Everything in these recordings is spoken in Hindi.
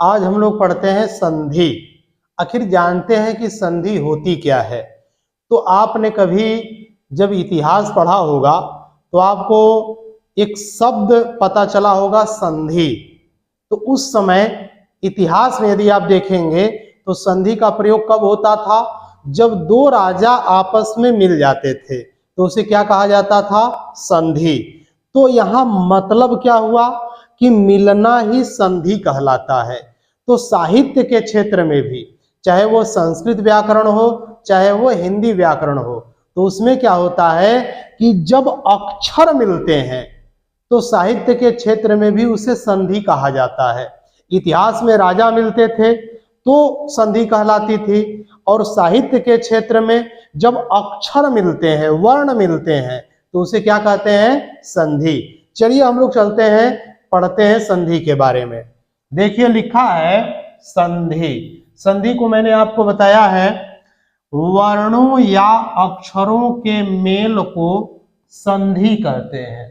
आज हम लोग पढ़ते हैं संधि। आखिर जानते हैं कि संधि होती क्या है। तो आपने कभी जब इतिहास पढ़ा होगा तो आपको एक शब्द पता चला होगा, संधि। तो उस समय इतिहास में यदि आप देखेंगे तो संधि का प्रयोग कब होता था? जब दो राजा आपस में मिल जाते थे तो उसे क्या कहा जाता था? संधि। तो यहाँ मतलब क्या हुआ कि मिलना ही संधि कहलाता है। तो साहित्य के क्षेत्र में भी, चाहे वो संस्कृत व्याकरण हो चाहे वो हिंदी व्याकरण हो, तो उसमें क्या होता है कि जब अक्षर मिलते हैं तो साहित्य के क्षेत्र में भी उसे संधि कहा जाता है। इतिहास में राजा मिलते थे तो संधि कहलाती थी, और साहित्य के क्षेत्र में जब अक्षर मिलते हैं, वर्ण मिलते हैं, तो उसे क्या कहते हैं? संधि। चलिए हम लोग चलते हैं, पढ़ते हैं संधि के बारे में। देखिए लिखा है संधि। संधि को मैंने आपको बताया है, वर्णों या अक्षरों के मेल को संधि कहते हैं।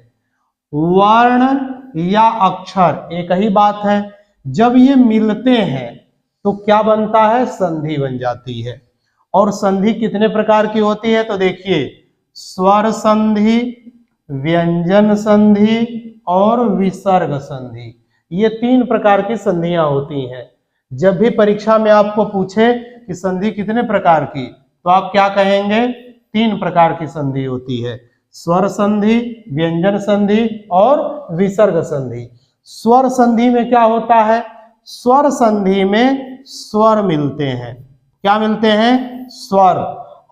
वर्ण या अक्षर एक ही बात है, जब ये मिलते हैं तो क्या बनता है? संधि बन जाती है। और संधि कितने प्रकार की होती है? तो देखिए, स्वर संधि, व्यंजन संधि और विसर्ग संधि, ये तीन प्रकार की संधियां होती हैं। जब भी परीक्षा में आपको पूछे कि संधि कितने प्रकार की, तो आप क्या कहेंगे? तीन प्रकार की संधि होती है, स्वर संधि, व्यंजन संधि और विसर्ग संधि। स्वर संधि में क्या होता है? स्वर संधि में स्वर मिलते हैं। क्या मिलते हैं? स्वर।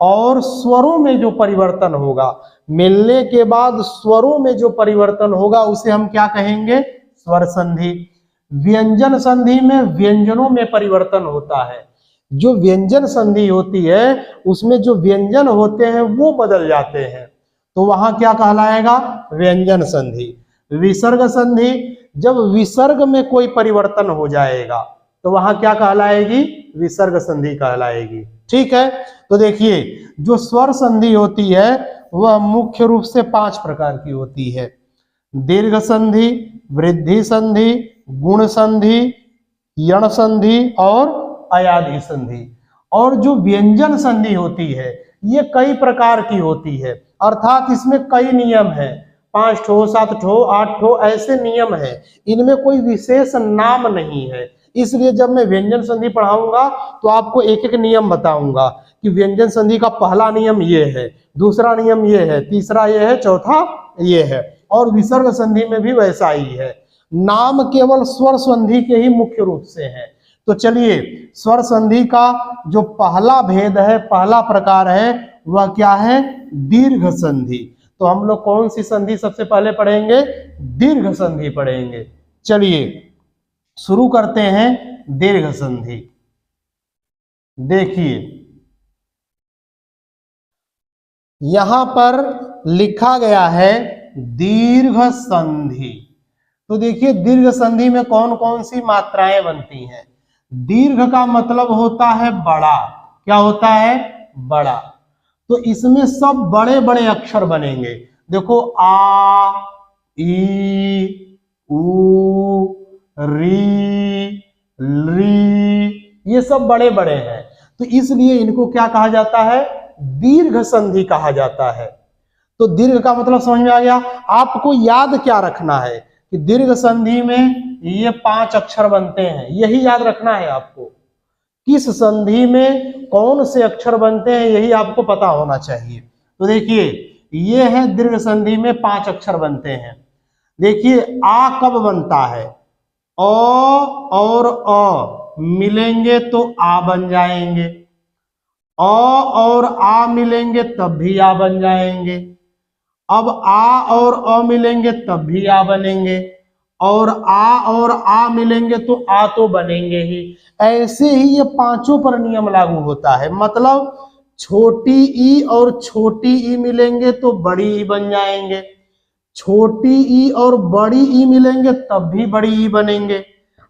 और स्वरों में जो परिवर्तन होगा, मिलने के बाद स्वरों में जो परिवर्तन होगा, उसे हम क्या कहेंगे? स्वर संधि। व्यंजन संधि में व्यंजनों में परिवर्तन होता है। जो व्यंजन संधि होती है उसमें जो व्यंजन होते हैं वो बदल जाते हैं, तो वहां क्या कहलाएगा? व्यंजन संधि। विसर्ग संधि, जब विसर्ग में कोई परिवर्तन हो जाएगा तो वहां क्या कहलाएगी? विसर्ग संधि कहलाएगी। ठीक है, तो देखिए जो स्वर संधि होती है वह मुख्य रूप से 5 प्रकार की होती है। दीर्घ संधि, वृद्धि संधि, गुण संधि, यण संधि और अयाधि संधि। और जो व्यंजन संधि होती है ये कई प्रकार की होती है, अर्थात इसमें कई नियम है, 5 ठो, 7 ठो, 8 ठो ऐसे नियम है। इनमें कोई विशेष नाम नहीं है, इसलिए जब मैं व्यंजन संधि पढ़ाऊंगा तो आपको एक एक नियम बताऊंगा कि व्यंजन संधि का पहला नियम ये है, दूसरा नियम ये है, तीसरा ये है, चौथा ये है। और विसर्ग संधि में भी वैसा ही है। नाम केवल स्वर संधि के ही मुख्य रूप से है। तो चलिए, स्वर संधि का जो पहला भेद है, पहला प्रकार है, वह क्या है? दीर्घ संधि। तो हम लोग कौन सी संधि सबसे पहले पढ़ेंगे? दीर्घ संधि पढ़ेंगे। चलिए शुरू करते हैं दीर्घ संधि। देखिए यहां पर लिखा गया है दीर्घ संधि। तो देखिए दीर्घ संधि में कौन कौन सी मात्राएं बनती हैं? दीर्घ का मतलब होता है बड़ा। क्या होता है? बड़ा। तो इसमें सब बड़े बड़े अक्षर बनेंगे। देखो, आ, ई, ऊ, री, री, ये सब बड़े बड़े हैं, तो इसलिए इनको क्या कहा जाता है? दीर्घ संधि कहा जाता है। तो दीर्घ का मतलब समझ में आ गया। आपको याद क्या रखना है कि दीर्घ संधि में ये 5 अक्षर बनते हैं, यही याद रखना है आपको। किस संधि में कौन से अक्षर बनते हैं यही आपको पता होना चाहिए। तो देखिए ये है दीर्घ संधि में 5 अक्षर बनते हैं। देखिए आ कब बनता है? अ और अ मिलेंगे तो आ बन जाएंगे, अ और आ मिलेंगे तब भी आ बन जाएंगे। अब आ और अ मिलेंगे तब भी आ बनेंगे, और आ मिलेंगे तो आ तो बनेंगे ही। ऐसे ही ये 5 पर नियम लागू होता है। मतलब छोटी ई और छोटी ई मिलेंगे तो बड़ी ई बन जाएंगे, छोटी ई और बड़ी ई मिलेंगे तब भी बड़ी ई बनेंगे,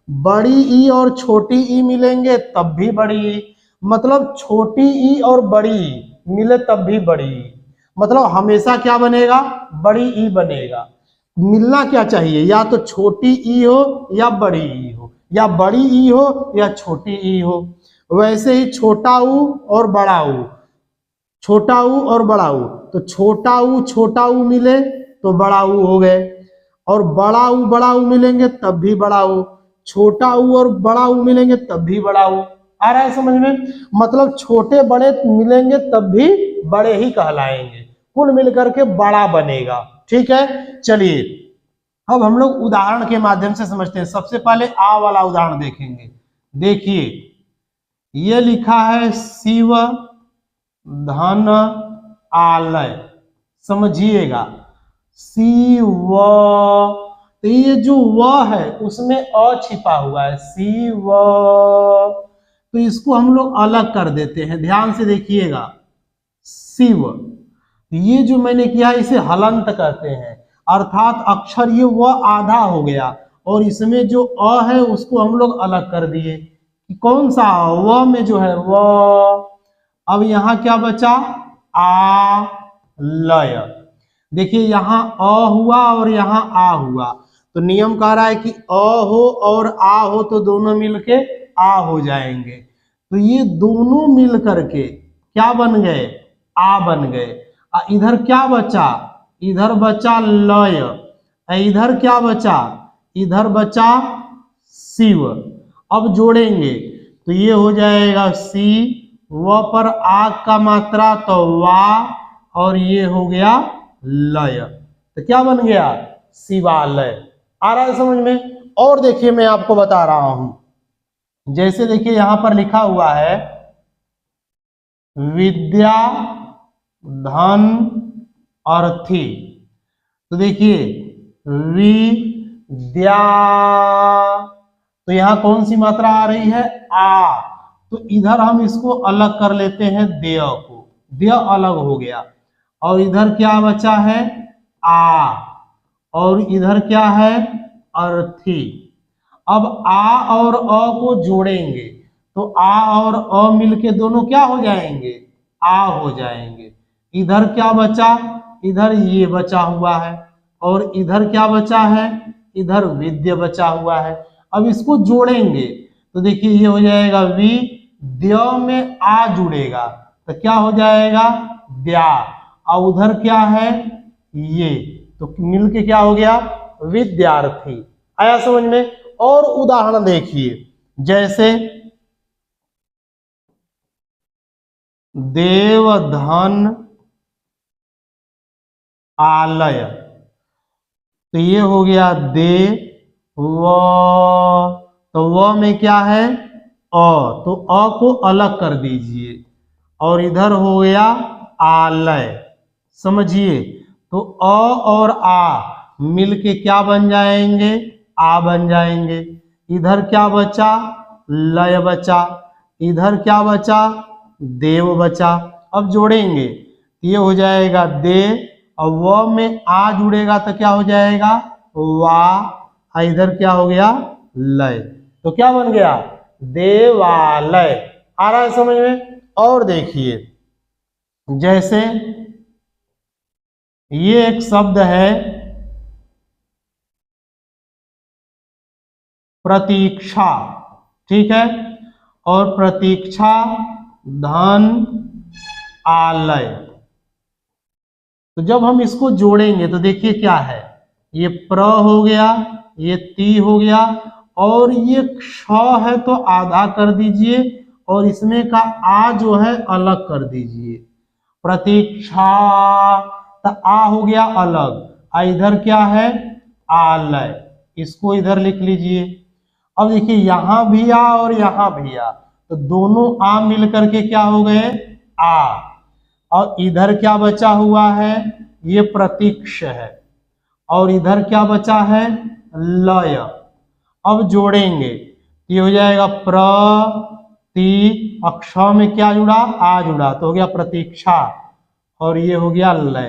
बड़ी ई और छोटी ई मिलेंगे तब भी बड़ी ई। मतलब छोटी ई और बड़ी ई मिले तब भी बड़ी ई, मतलब हमेशा क्या बनेगा? बड़ी ई बनेगा। मिलना क्या चाहिए? या तो छोटी ई हो या बड़ी ई हो, या बड़ी ई हो या छोटी ई हो। वैसे ही छोटा ऊ और बड़ा ऊ, छोटा ऊ और बड़ा ऊ, तो छोटा ऊ मिले तो बड़ा ऊ हो गए, और बड़ा ऊ मिलेंगे तब भी बड़ा ऊ, छोटा ऊ और बड़ा ऊ मिलेंगे तब भी बड़ा ऊ। आ रहा है समझ में? मतलब छोटे बड़े मिलेंगे तब भी बड़े ही कहलाएंगे, कुल मिलकर के बड़ा बनेगा। ठीक है, चलिए अब हम लोग उदाहरण के माध्यम से समझते हैं। सबसे पहले आ वाला उदाहरण देखेंगे। देखिए ये लिखा है शिव धन आलय, समझिएगा शिव, तो ये जो व है उसमें अ छिपा हुआ है, शिव, तो इसको हम लोग अलग कर देते हैं। ध्यान से देखिएगा, शिव, ये जो मैंने किया इसे हलंत कहते हैं, अर्थात अक्षर ये व आधा हो गया और इसमें जो अ है उसको हम लोग अलग कर दिए। कौन सा? व में जो है व। अब यहां क्या बचा? आ लय। देखिए यहां अ हुआ और यहां आ हुआ, तो नियम कह रहा है कि अ हो और आ हो तो दोनों मिलके आ हो जाएंगे, तो ये दोनों मिल करके क्या बन गए? आ बन गए। इधर क्या बचा? इधर बचा लय, इधर क्या बचा? इधर बचा शिव। अब जोड़ेंगे तो ये हो जाएगा सी, व पर आ का मात्रा तो वा, और ये हो गया लय, तो क्या बन गया? शिवालय। आ रहा है समझ में? और देखिए मैं आपको बता रहा हूं, जैसे देखिए यहां पर लिखा हुआ है विद्या धन अर्थी, तो देखिए विद्या, तो यहां कौन सी मात्रा आ रही है? आ, तो इधर हम इसको अलग कर लेते हैं, देय को, देय अलग हो गया, और इधर क्या बचा है? आ, और इधर क्या है? अर्थी। अब आ और अ को जोड़ेंगे तो आ और अ मिलके दोनों क्या हो जाएंगे? आ हो जाएंगे। इधर क्या बचा? इधर ये बचा हुआ है, और इधर क्या बचा है? इधर विद्य बचा हुआ है। अब इसको जोड़ेंगे तो देखिए ये हो जाएगा वि, द्य में आ जुड़ेगा तो क्या हो जाएगा? द्या, और उधर क्या है? ये, तो मिलके क्या हो गया? विद्यार्थी। आया समझ में? और उदाहरण देखिए, जैसे देवधन आलय, तो ये हो गया दे व, तो व में क्या है? अ, तो अ को अलग कर दीजिए, और इधर हो गया आलय, समझिए, तो अ और आ मिलके क्या बन जाएंगे? आ बन जाएंगे। इधर क्या बचा? लय बचा, इधर क्या बचा? देव बचा। अब जोड़ेंगे ये हो जाएगा दे, और व में आ जुड़ेगा तो क्या हो जाएगा? वा, इधर क्या हो गया? लय, तो क्या बन गया? देवालय। आ रहा है समझ में? और देखिए जैसे ये एक शब्द है प्रतीक्षा, ठीक है, और प्रतीक्षा धन आलय, तो जब हम इसको जोड़ेंगे तो देखिए क्या है? ये प्र हो गया, ये ती हो गया, और ये क्ष है तो आधा कर दीजिए, और इसमें का आ जो है अलग कर दीजिए। प्रतीक्षा, तो आ हो गया अलग, इधर क्या है? आलय, इसको इधर लिख लीजिए। अब देखिए यहां भी आ और यहां भी आ, तो दोनों आ मिल करके क्या हो गए? आ, और इधर क्या बचा हुआ है? ये प्रतीक्ष है, और इधर क्या बचा है? लय। अब जोड़ेंगे ये हो जाएगा प्र ती, अक्ष में क्या जुड़ा? आ जुड़ा, तो हो गया प्रतीक्षा, और ये हो गया लय,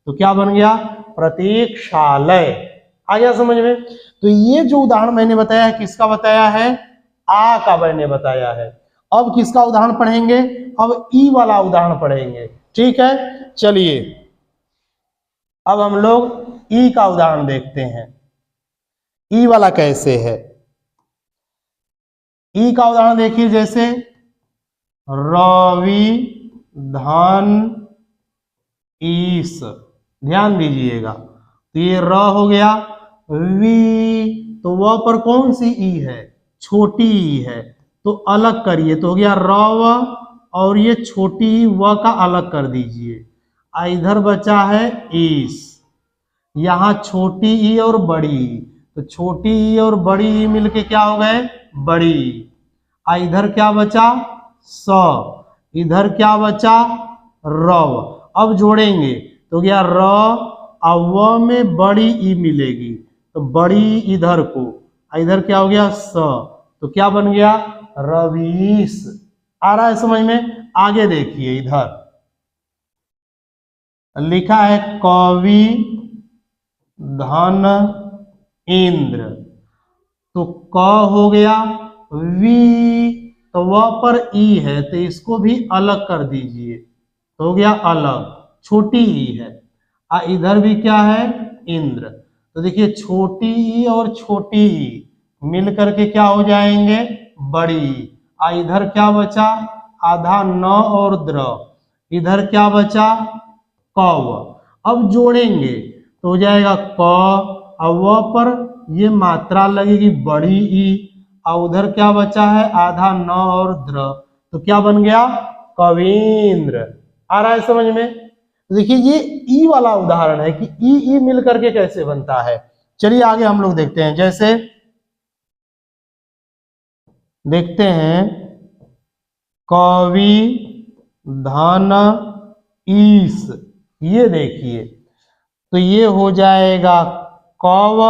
तो क्या बन गया? प्रतीक्षालय। आ गया समझ में? तो ये जो उदाहरण मैंने बताया है किसका बताया है? आ का मैंने बताया है। अब किसका उदाहरण पढ़ेंगे? अब ई वाला उदाहरण पढ़ेंगे, ठीक है। चलिए अब हम लोग ई का उदाहरण देखते हैं। ई वाला कैसे है? ई का उदाहरण देखिए, जैसे रवि धन ईस, ध्यान दीजिएगा। तो ये र हो गया, वी तो वह पर कौन सी ई है, छोटी ई है, तो अलग करिए, तो हो गया रव, और ये छोटी ई व का अलग कर दीजिए। इधर बचा है ईस, यहां छोटी ई और बड़ी ई, तो छोटी ई और बड़ी ई मिलके क्या हो गए, बड़ी। इधर क्या बचा, स, इधर क्या बचा, रव। अब जोड़ेंगे तो गया र, व में बड़ी ई मिलेगी, तो बड़ी इधर को, इधर क्या हो गया स, तो क्या बन गया, रवीश। आ रहा है समझ में? आगे देखिए, इधर लिखा है कवि धन इंद्र, तो क हो गया, वी तो वह पर ई है, तो इसको भी अलग कर दीजिए, तो हो गया अलग, छोटी ई है। इधर भी क्या है, इंद्र, तो देखिए छोटी ई और छोटी ई मिल करके क्या हो जाएंगे, बड़ी। इधर क्या बचा, आधा न और द्र, इधर क्या बचा, कव। अब जोड़ेंगे तो हो जाएगा क, और वह पर ये मात्रा लगेगी बड़ी ई, और उधर क्या बचा है, आधा न और द्र, तो क्या बन गया, कवींद्र। आ रहा है समझ में? तो देखिए ये ई वाला उदाहरण है कि ई मिल करके कैसे बनता है। चलिए आगे हम लोग देखते हैं, जैसे देखते हैं कवि धन ईस, ये देखिए, तो ये हो जाएगा कव,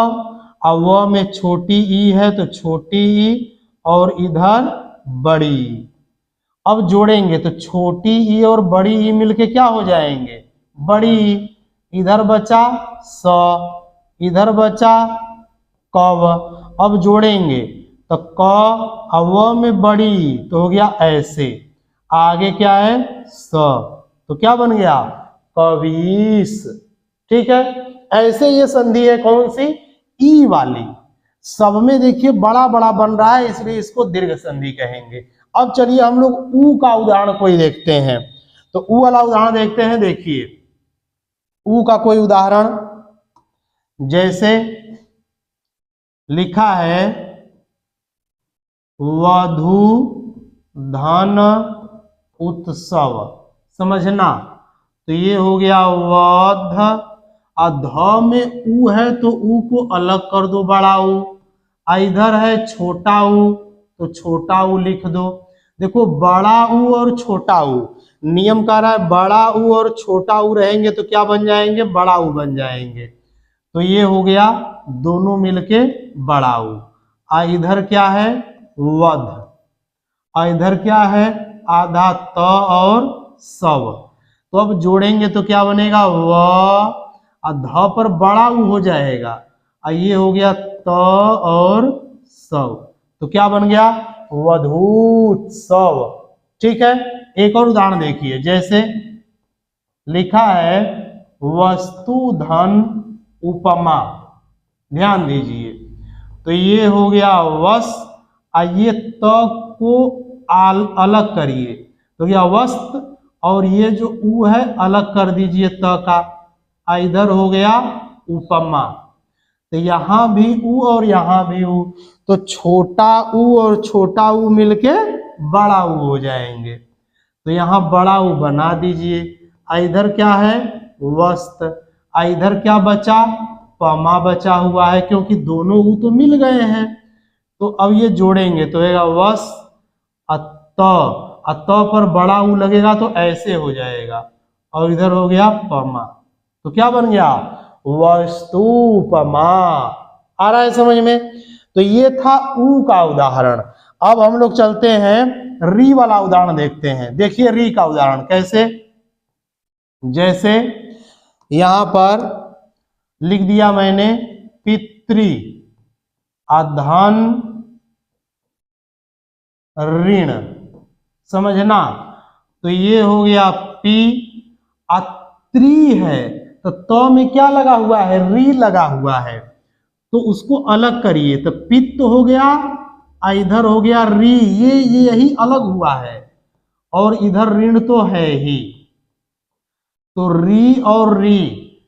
और व में छोटी ई है तो छोटी ई, और इधर बड़ी। अब जोड़ेंगे तो छोटी ई और बड़ी ई मिलके क्या हो जाएंगे, बड़ी। इधर बचा स, इधर बचा कव। अब जोड़ेंगे तो क और व में बड़ी, तो हो गया ऐसे, आगे क्या है स, तो क्या बन गया, कवीस। ठीक है, ऐसे ये संधि है कौन सी, ई वाली। सब में देखिए बड़ा बड़ा बन रहा है, इसलिए इसको दीर्घ संधि कहेंगे। अब चलिए हम लोग ऊ का उदाहरण कोई देखते हैं, तो ऊ वाला उदाहरण देखते हैं। देखिए ऊ का कोई उदाहरण, जैसे लिखा है वधु धन उत्सव, समझना, तो ये हो गया वध, ध में ऊ है तो ऊ को अलग कर दो, बड़ा ऊ। इधर है छोटा ऊ, तो छोटा ऊ लिख दो। देखो बड़ा ऊ और छोटा ऊ, नियम कह रहा है बड़ा ऊ और छोटा ऊ रहेंगे तो क्या बन जाएंगे, बड़ा ऊ बन जाएंगे। तो ये हो गया दोनों मिलके बड़ा ऊ। इधर क्या है वध, इधर क्या है आधा त और सव, तो अब जोड़ेंगे तो क्या बनेगा, व, ध पर बड़ा ऊ हो जाएगा, ये हो गया त और सव, तो क्या बन गया, वधूत्सव। ठीक है, एक और उदाहरण देखिए, जैसे लिखा है वस्तु धन उपमा, ध्यान दीजिए, तो ये हो गया वस, ये त को अलग करिए, तो क्या वस्त, और ये जो ऊ है अलग कर दीजिए त का, इधर हो गया उपमा। तो यहां भी ऊ और यहां भी ऊ, तो छोटा ऊ और छोटा ऊ मिलके बड़ा ऊ हो जाएंगे, तो यहां बड़ा ऊ बना दीजिए। इधर क्या है वस्त, इधर क्या बचा, पमा बचा हुआ है, क्योंकि दोनों ऊ तो मिल गए हैं। तो अब ये जोड़ेंगे तो होगा वस, अत पर बड़ा ऊ लगेगा तो ऐसे हो जाएगा, और इधर हो गया पमा, तो क्या बन गया, वस्तुपमा। आ रहा है समझ में? तो ये था ऊ का उदाहरण। अब हम लोग चलते हैं री वाला उदाहरण देखते हैं। देखिए री का उदाहरण कैसे, जैसे यहां पर लिख दिया मैंने पितृ अधन ऋण, समझना, तो ये हो गया पी, अत्री है तो त में क्या लगा हुआ है, री लगा हुआ है, तो उसको अलग करिए, तो पित्त हो गया इधर हो गया री, ये यही अलग हुआ है, और इधर ऋण तो है ही, तो री और री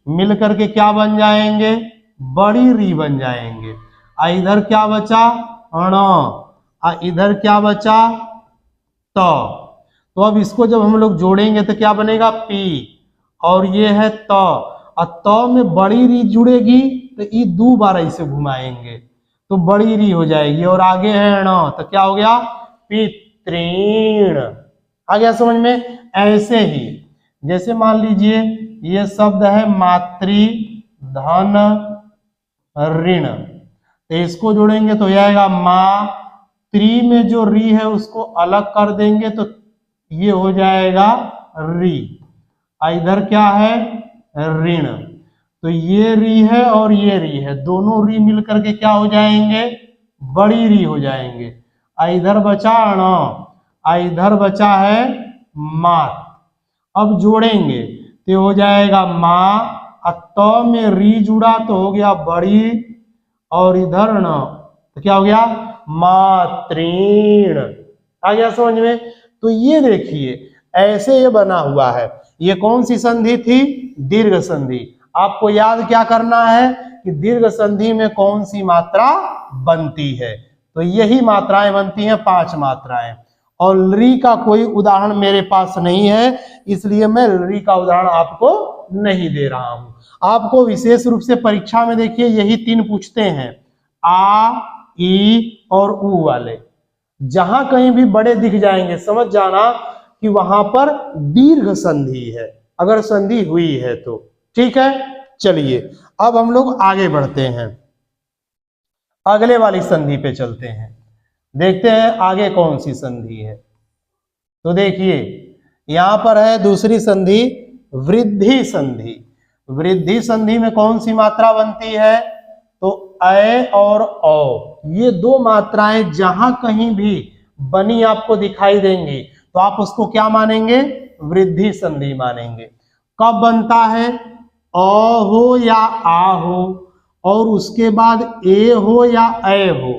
मिलकर के क्या बन जाएंगे, बड़ी री बन जाएंगे। इधर क्या बचा, अण, इधर क्या बचा, तो अब इसको जब हम लोग जोड़ेंगे तो क्या बनेगा, पी, और ये है त, और त में बड़ी री जुड़ेगी तो ये दो बार ऐसे घुमाएंगे तो बड़ी री हो जाएगी, और आगे है ण, तो क्या हो गया, पितृण। आ गया समझ में। ऐसे ही जैसे मान लीजिए ये शब्द है मातृ धन ऋण, तो इसको जोड़ेंगे तो जाएगा माँ, त्रि में जो री है उसको अलग कर देंगे तो ये हो जाएगा री, इधर क्या है, ऋण, तो ये री है और ये री है, दोनों री मिलकर के क्या हो जाएंगे, बड़ी री हो जाएंगे। इधर बचा अण, इधर बचा है मात, अब जोड़ेंगे तो हो जाएगा माँ, त में री जुड़ा तो हो गया बड़ी, और इधर न तो क्या हो गया, मातृण। आ गया समझ में। तो ये देखिए ऐसे ये बना हुआ है। ये कौन सी संधि थी, दीर्घ संधि। आपको याद क्या करना है कि दीर्घ संधि में कौन सी मात्रा बनती है, तो यही मात्राएं बनती हैं, 5 मात्राएं। और री का कोई उदाहरण मेरे पास नहीं है, इसलिए मैं री का उदाहरण आपको नहीं दे रहा हूं। आपको विशेष रूप से परीक्षा में देखिए यही 3 पूछते हैं, आ, ई और ऊ वाले। जहां कहीं भी बड़े दिख जाएंगे समझ जाना कि वहां पर दीर्घ संधि है, अगर संधि हुई है तो। ठीक है, चलिए अब हम लोग आगे बढ़ते हैं, अगले वाली संधि पे चलते हैं, देखते हैं आगे कौन सी संधि है। तो देखिए यहां पर है दूसरी संधि, वृद्धि संधि। वृद्धि संधि में कौन सी मात्रा बनती है, तो अ और औ, ये 2 मात्राएं जहां कहीं भी बनी आपको दिखाई देंगी तो आप उसको क्या मानेंगे, वृद्धि संधि मानेंगे। कब बनता है, अ हो या आ हो, और उसके बाद ए हो या ए हो,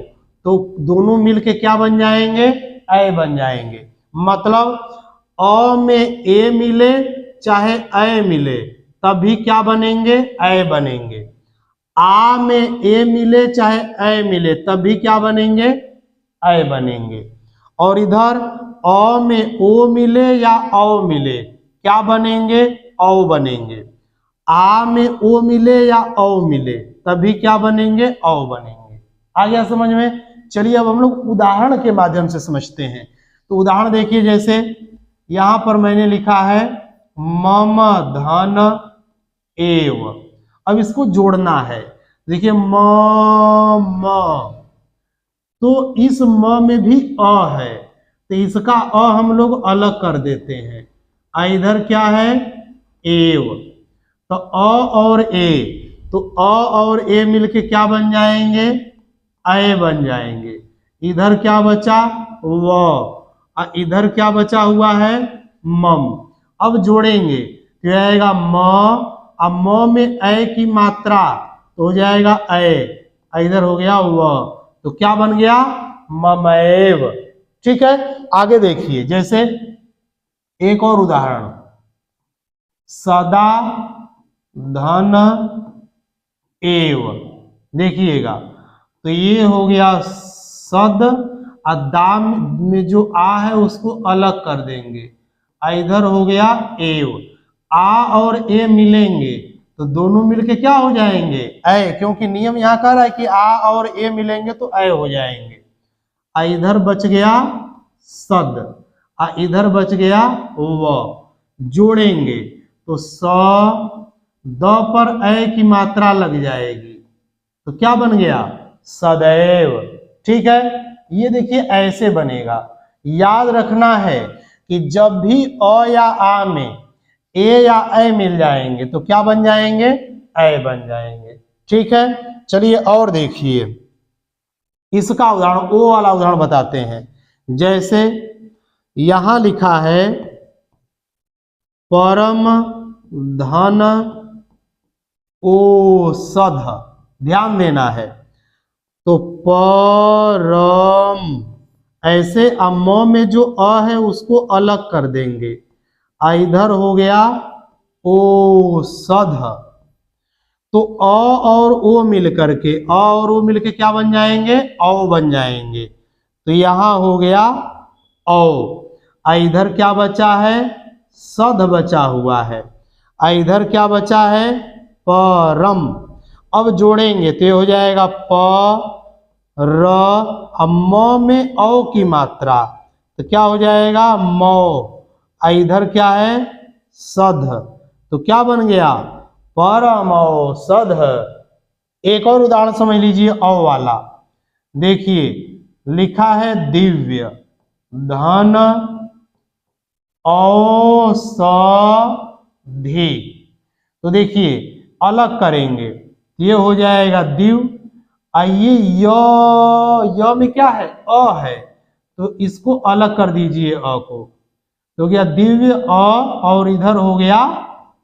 तो दोनों मिलके क्या बन जाएंगे, ए बन जाएंगे। मतलब अ में ए मिले चाहे ए मिले तब भी क्या बनेंगे, ए बनेंगे। आ में ए मिले चाहे ए मिले तब भी क्या बनेंगे, ए बनेंगे। और इधर अ में ओ मिले या औ मिले क्या बनेंगे, औ बनेंगे। आ में ओ मिले या औ मिले तब भी क्या बनेंगे, औ बनेंगे। आ गया समझ में। चलिए अब हम लोग उदाहरण के माध्यम से समझते हैं। तो उदाहरण देखिए, जैसे यहां पर मैंने लिखा है मम धन एव, अब इसको जोड़ना है। देखिए म, तो इस म में भी अ है, तो इसका अ हम लोग अलग कर देते हैं। इधर क्या है, एव, तो अ और ए, तो अ और ए मिलके क्या बन जाएंगे, ए बन जाएंगे। इधर क्या बचा, व, इधर क्या बचा हुआ है, मम। अब जोड़ेंगे तो आएगा म, अब म में ए की मात्रा तो हो जाएगा ए, इधर हो गया व, तो क्या बन गया, ममैव। ठीक है, आगे देखिए, जैसे एक और उदाहरण, सदा धन एव, देखिएगा तो ये हो गया सद, और दाम में जो आ है उसको अलग कर देंगे, इधर हो गया एव। आ और ए मिलेंगे तो दोनों मिलके क्या हो जाएंगे, ए, क्योंकि नियम यहाँ कह रहा है कि आ और ए मिलेंगे तो ए हो जाएंगे। इधर बच गया सद, इधर बच गया व, जोड़ेंगे तो स, द पर ए की मात्रा लग जाएगी तो क्या बन गया, सदैव। ठीक है, ये देखिए ऐसे बनेगा। याद रखना है कि जब भी अ या आ में ए या ए मिल जाएंगे तो क्या बन जाएंगे, ए बन जाएंगे। ठीक है, चलिए और देखिए इसका उदाहरण, ओ वाला उदाहरण बताते हैं। जैसे यहां लिखा है परम धन औषध, ध्यान देना है। तो परम, ऐसे म में जो अ है उसको अलग कर देंगे। इधर हो गया औषध, तो अ और ओ मिलकर के क्या बन जाएंगे, औ बन जाएंगे। तो यहां हो गया औ। इधर क्या बचा है, सध बचा हुआ है। इधर क्या बचा है, परम। अब जोड़ेंगे तो ये हो जाएगा प र, अब म में औ की मात्रा, तो क्या हो जाएगा मौ। इधर क्या है, सध, तो क्या बन गया, परम औषध। एक और उदाहरण समझ लीजिए औ वाला। देखिए लिखा है दिव्य धन औषधि, तो देखिए अलग करेंगे, ये हो जाएगा दिव। आइए य में क्या है, अ है, तो इसको अलग कर दीजिए अ को, तो गया दिव्य अ, और इधर हो गया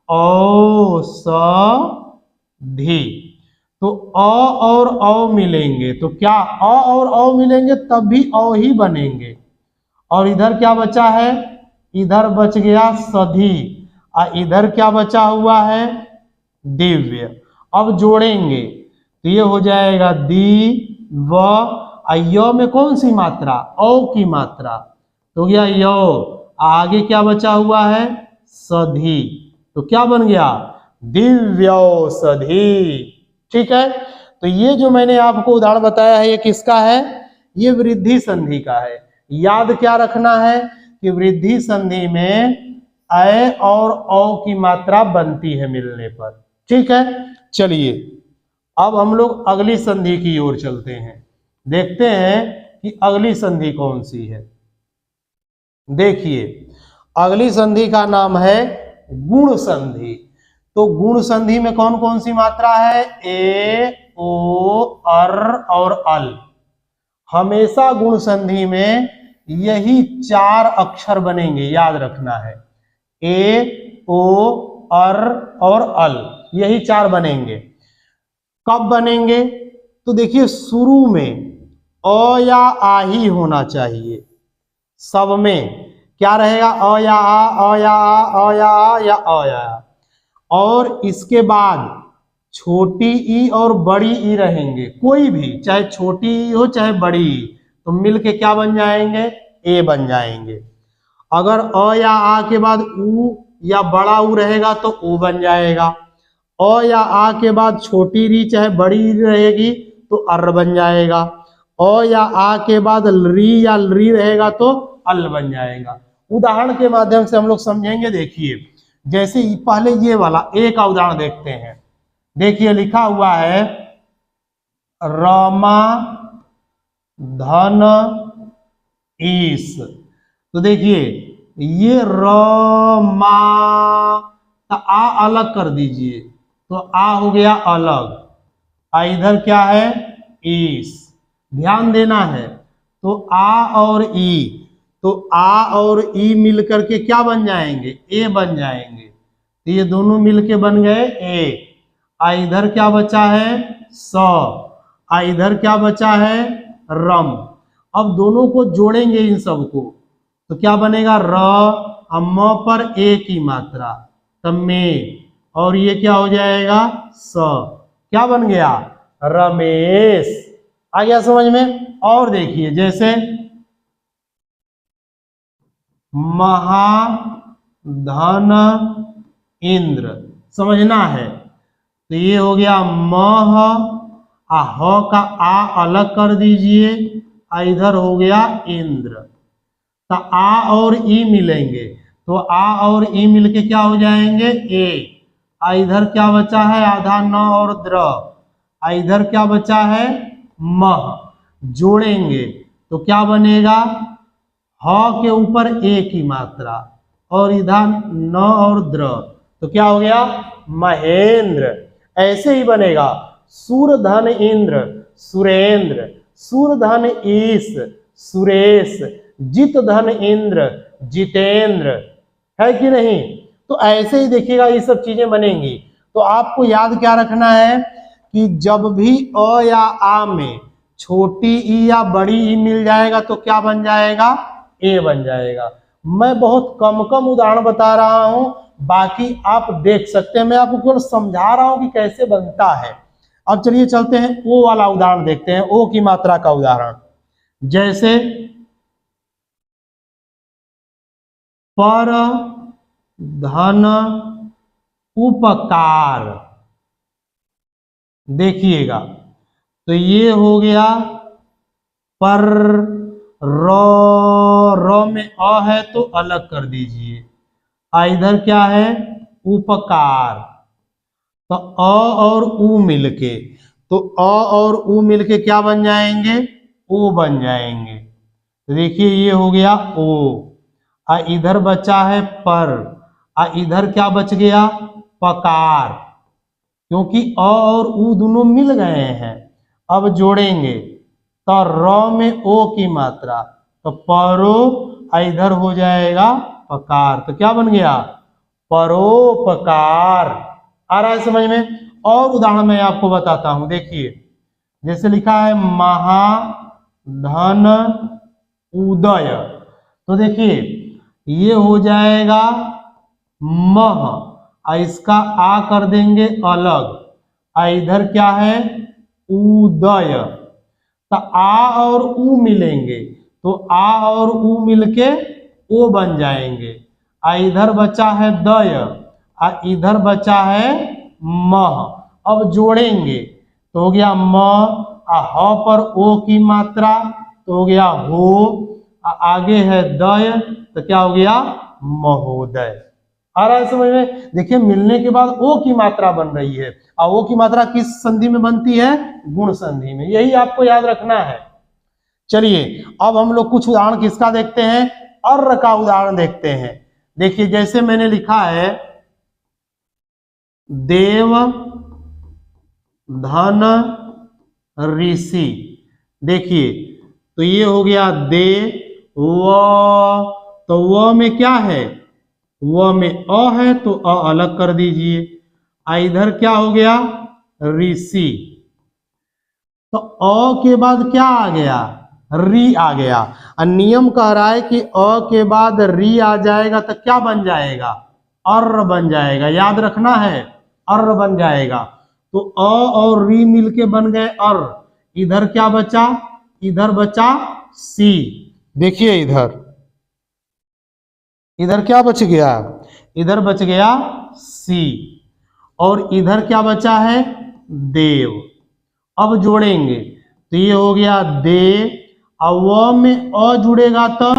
औषधि। तो अ और औ मिलेंगे तो क्या, अ और औ मिलेंगे तब भी औ ही बनेंगे। और इधर क्या बचा है, इधर बच गया सधी, और इधर क्या बचा हुआ है, दिव्य। अब जोड़ेंगे तो ये हो जाएगा दी व, य में कौन सी मात्रा, औ की मात्रा, तो गया यो। आगे क्या बचा हुआ है, सधी, तो क्या बन गया, दिव्यौषधि। ठीक है, तो ये जो मैंने आपको उदाहरण बताया है ये किसका है, ये वृद्धि संधि का है। याद क्या रखना है कि वृद्धि संधि में अ और औ की मात्रा बनती है मिलने पर। ठीक है, चलिए अब हम लोग अगली संधि की ओर चलते हैं, देखते हैं कि अगली संधि कौन सी है। देखिए अगली संधि का नाम है गुण संधि। तो गुण संधि में कौन कौन सी मात्रा है, ए ओ अर और अल। हमेशा गुण संधि में यही 4 अक्षर बनेंगे, याद रखना है, ए ओ अर और अल, यही 4 बनेंगे। कब बनेंगे, तो देखिए शुरू में अ या आ ही होना चाहिए, सब में क्या रहेगा, अ या आ, अ या आ, अ या आ या अ या आ। और इसके बाद छोटी ई और बड़ी ई रहेंगे, कोई भी चाहे छोटी ई हो चाहे बड़ी ई, तो मिलके क्या बन जाएंगे, ए बन जाएंगे। अगर अ या आ के बाद उ या बड़ा उ रहेगा तो ओ बन जाएगा। अ या आ के बाद छोटी री चाहे बड़ी री रहेगी तो अर बन जाएगा। अ या आ के बाद री या री रहेगा तो अल बन जाएगा। उदाहरण के माध्यम से हम लोग समझेंगे। देखिए जैसे पहले ये वाला ए का उदाहरण देखते हैं। देखिए लिखा हुआ है रमा धन ईस, तो देखिए ये रमा, तो आ अलग कर दीजिए, तो आ हो गया अलग, इधर क्या है ईस, ध्यान देना है। तो आ और ई, तो आ और ई मिलकर के क्या बन जाएंगे, ए बन जाएंगे। तो ये दोनों मिलके बन गए ए। इधर क्या बचा है स, इधर क्या बचा है रम। अब दोनों को जोड़ेंगे इन सबको, तो क्या बनेगा र, म पर ए की मात्रा, तब में, और ये क्या हो जाएगा स, क्या बन गया रमेश। आ गया समझ में। और देखिए जैसे महाधन इंद्र, समझना है, तो ये हो गया मह, ह का आ अलग कर दीजिए, इधर हो गया इंद्र। तो आ और ई मिलेंगे, तो आ और ई मिलके क्या हो जाएंगे ए। इधर क्या बचा है आधा न और द्र, इधर क्या बचा है मह, जोड़ेंगे तो क्या बनेगा, ह के ऊपर ए की मात्रा और इधर न और द्र, तो क्या हो गया महेंद्र। ऐसे ही बनेगा सूरधन इंद्र सुरेंद्र, सूरधन ईश सुरेश, जित धन इंद्र जितेंद्र, है कि नहीं। तो ऐसे ही देखिएगा ये सब चीजें बनेंगी। तो आपको याद क्या रखना है कि जब भी अ या आ में छोटी ई या बड़ी ई मिल जाएगा तो क्या बन जाएगा, ए बन जाएगा। मैं बहुत कम कम उदाहरण बता रहा हूं, बाकी आप देख सकते हैं, मैं आपको केवल समझा रहा हूं कि कैसे बनता है। अब चलिए चलते हैं ओ वाला उदाहरण देखते हैं, ओ की मात्रा का उदाहरण। जैसे पर धन उपकार, देखिएगा तो ये हो गया पर, रो में अ है तो अलग कर दीजिए, इधर क्या है उपकार, तो अ और उ मिलके, तो अ और उ मिलके क्या बन जाएंगे, ओ बन जाएंगे। तो देखिए ये हो गया ओ, इधर बचा है पर, इधर क्या बच गया पकार, क्योंकि अ और उ दोनों मिल गए हैं। अब जोड़ेंगे तो र में ओ की मात्रा, तो परो, इधर हो जाएगा पकार, तो क्या बन गया परोपकार। आ रहा है समझ में। और उदाहरण मैं आपको बताता हूं, देखिए जैसे लिखा है महाधन उदय, तो देखिए ये हो जाएगा मह, इसका आ कर देंगे अलग, इधर क्या है उदय, तो आ और उ मिलेंगे, तो आ और उ मिलके ओ बन जाएंगे, इधर बचा है दय, इधर बचा है मह। अब जोड़ेंगे तो हो गया म, ह पर ओ की मात्रा तो हो गया हो, आगे है दय तो क्या हो गया महोदय। आ रहा है समझ में। देखिए मिलने के बाद ओ की मात्रा बन रही है, और ओ की मात्रा किस संधि में बनती है, गुण संधि में, यही आपको याद रखना है। चलिए अब हम लोग कुछ उदाहरण किसका देखते हैं, अर्र का उदाहरण देखते हैं। देखिए जैसे मैंने लिखा है देव धन ऋषि, देखिए तो ये हो गया दे व, तो व में क्या है, व में अ है तो अ अलग कर दीजिए, इधर क्या हो गया ऋषि, तो अ के बाद क्या आ गया री आ गया, और नियम कह रहा है कि अ के बाद री आ जाएगा तो क्या बन जाएगा अर्र बन जाएगा, याद रखना है अर्र बन जाएगा। तो अ और री मिलके बन गए अर्र, इधर क्या बचा, इधर बचा सी, देखिए इधर इधर क्या बच गया, इधर बच गया सी, और इधर क्या बचा है देव। अब जोड़ेंगे तो ये हो गया दे, और व में अ जुड़ेगा तो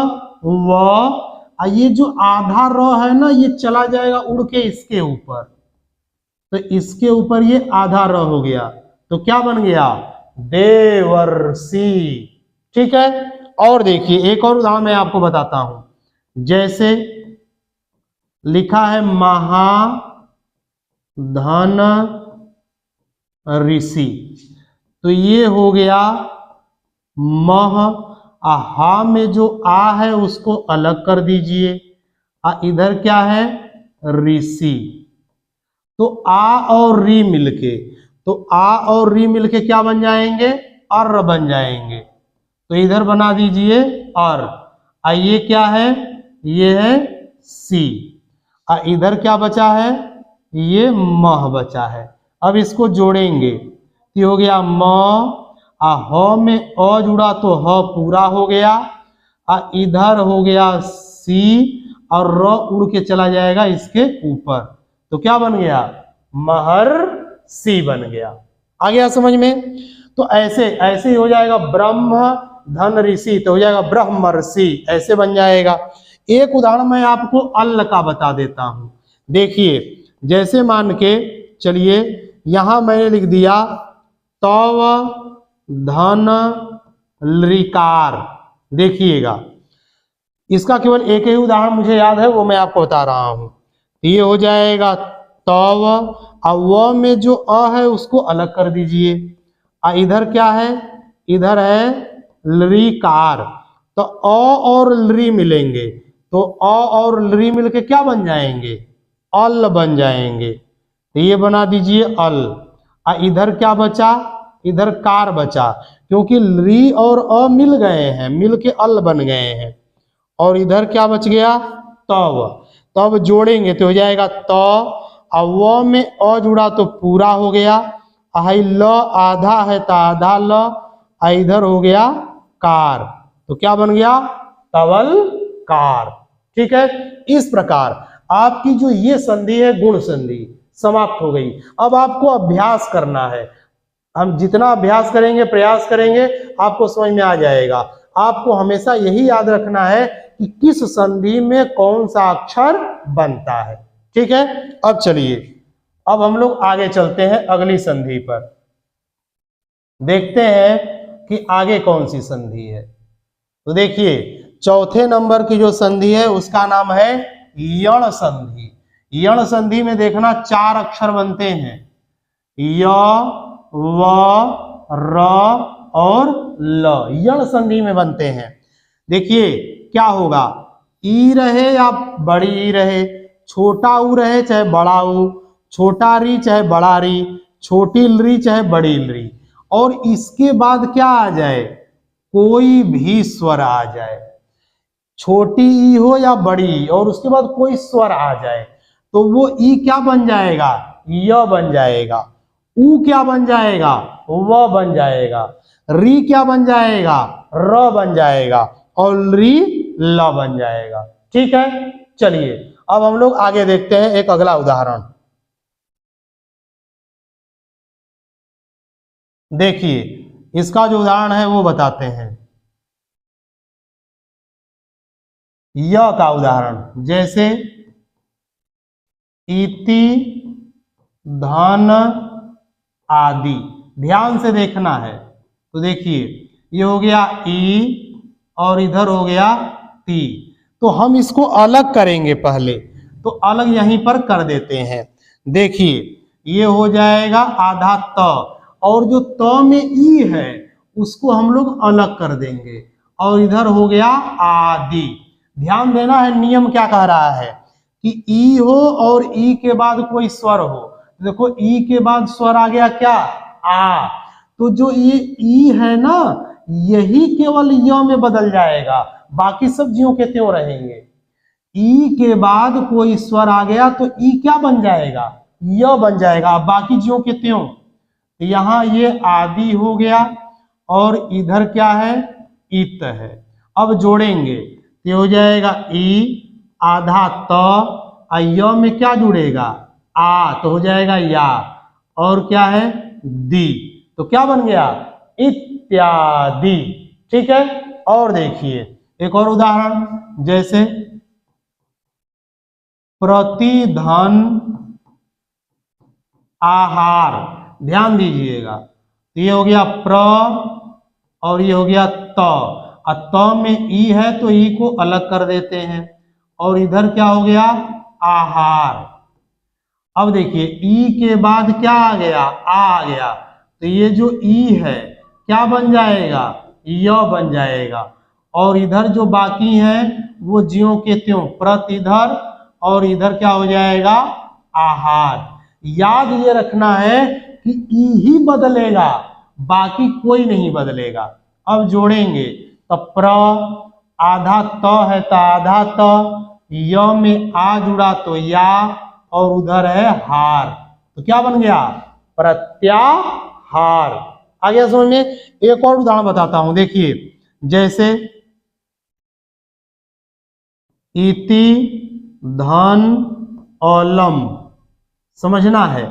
व, ये जो आधा र है ना ये चला जाएगा उड़ के इसके ऊपर, तो इसके ऊपर ये आधा र हो गया, तो क्या बन गया देवर्षि। ठीक है। और देखिए एक और उदाहरण मैं आपको बताता हूं, जैसे लिखा है महाधन ऋषि, तो ये हो गया मह, हा में जो आ है उसको अलग कर दीजिए, इधर क्या है ऋषि, तो आ और री मिलके, तो आ और री मिलके क्या बन जाएंगे अर्र बन जाएंगे, तो इधर बना दीजिए अर्र, ये क्या है ये है सी, इधर क्या बचा है ये मह बचा है। अब इसको जोड़ेंगे तो हो गया म, ह में अ जुड़ा तो ह पूरा हो गया, इधर हो गया सी, और र उड़ के चला जाएगा इसके ऊपर, तो क्या बन गया महर्षि बन गया। आ गया समझ में। तो ऐसे ऐसे ही हो जाएगा ब्रह्म धन ऋषि, तो हो जाएगा ब्रह्मर्षि, ऐसे बन जाएगा। एक उदाहरण मैं आपको अल्ल का बता देता हूं, देखिए जैसे मान के चलिए यहां मैंने लिख दिया तव धन ऋकार, देखिएगा इसका केवल एक ही उदाहरण मुझे याद है वो मैं आपको बता रहा हूं, ये हो जाएगा तव, और व में जो अ है उसको अलग कर दीजिए, इधर क्या है इधर है लृकार, तो अ और लृ मिलेंगे, तो अ और लृ मिलके क्या बन जाएंगे अल बन जाएंगे, तो ये बना दीजिए अल, इधर क्या बचा इधर कार बचा, क्योंकि री और अ मिल गए हैं, मिल के अल बन गए हैं। और इधर क्या बच गया, तब। तब जोड़ेंगे तो हो जाएगा त, और व में अ जुड़ा तो पूरा हो गया, हाई ल आधा है तो आधा ल, इधर हो गया कार, तो क्या बन गया, तवल कार। ठीक है, इस प्रकार आपकी जो ये संधि है गुण संधि समाप्त हो गई। अब आपको अभ्यास करना है, हम जितना अभ्यास करेंगे, प्रयास करेंगे, आपको समझ में आ जाएगा। आपको हमेशा यही याद रखना है कि किस संधि में कौन सा अक्षर बनता है। ठीक है, अब चलिए, अब हम लोग आगे चलते हैं अगली संधि पर, देखते हैं कि आगे कौन सी संधि है। तो देखिए, चौथे नंबर की जो संधि है उसका नाम है यण संधि। यण संधि में देखना 4 अक्षर बनते हैं, य, व, र और ल, यण संधि में बनते हैं। देखिए क्या होगा, ई रहे या बड़ी ई रहे, छोटा ऊ रहे चाहे बड़ा ऊ, छोटा री चाहे बड़ा री, छोटी री चाहे बड़ी री, और इसके बाद क्या आ जाए, कोई भी स्वर आ जाए, छोटी ई हो या बड़ी ई, और उसके बाद कोई स्वर आ जाए, तो वो ई क्या बन जाएगा, य बन जाएगा। ऊ क्या बन जाएगा, व बन जाएगा। री क्या बन जाएगा, र बन जाएगा, और री ल बन जाएगा। ठीक है, चलिए अब हम लोग आगे देखते हैं एक अगला उदाहरण। देखिए, इसका जो उदाहरण है वो बताते हैं। य का उदाहरण, जैसे इति, धन आदि, ध्यान से देखना है। तो देखिए, ये हो गया ई और इधर हो गया ती, तो हम इसको अलग करेंगे पहले, तो अलग यहीं पर कर देते हैं। देखिए, ये हो जाएगा आधा त, और जो त में ई है उसको हम लोग अलग कर देंगे, और इधर हो गया आदि। ध्यान देना है, नियम क्या कह रहा है कि ई हो और ई के बाद कोई स्वर हो। देखो, ई के बाद स्वर आ गया क्या, आ, तो जो ये ई है ना, यही केवल य में बदल जाएगा, बाकी सब ज्यों के त्यों रहेंगे। ई के बाद कोई स्वर आ गया तो ई क्या बन जाएगा, य बन जाएगा, बाकी ज्यों के त्यों। यहां ये आदि हो गया, और इधर क्या है, इत है। अब जोड़ेंगे तो हो जाएगा ई आधा त, य में क्या जुड़ेगा, आ, तो हो जाएगा या, और क्या है, दी, तो क्या बन गया, इत्यादि। ठीक है, और देखिए एक और उदाहरण, जैसे प्रतिधन आहार, ध्यान दीजिएगा, तो ये हो गया प्र और ये हो गया त, और त में ई है तो ई को अलग कर देते हैं, और इधर क्या हो गया, आहार। अब देखिए, ई के बाद क्या आ गया, आ गया, तो ये जो ई है क्या बन जाएगा, य बन जाएगा, और इधर जो बाकी है वो ज्यों के त्यों, प्रत इधर, और इधर क्या हो जाएगा, आहार। याद ये रखना है कि ई ही बदलेगा, बाकी कोई नहीं बदलेगा। अब जोड़ेंगे तो प्र, आधा त है तो आधा त, य में आ जुड़ा तो या, और उधर है हार, तो क्या बन गया, प्रत्याहार। आ गया समझ में। एक और उदाहरण बताता हूं, देखिए, जैसे इति, धन और लम, समझना है।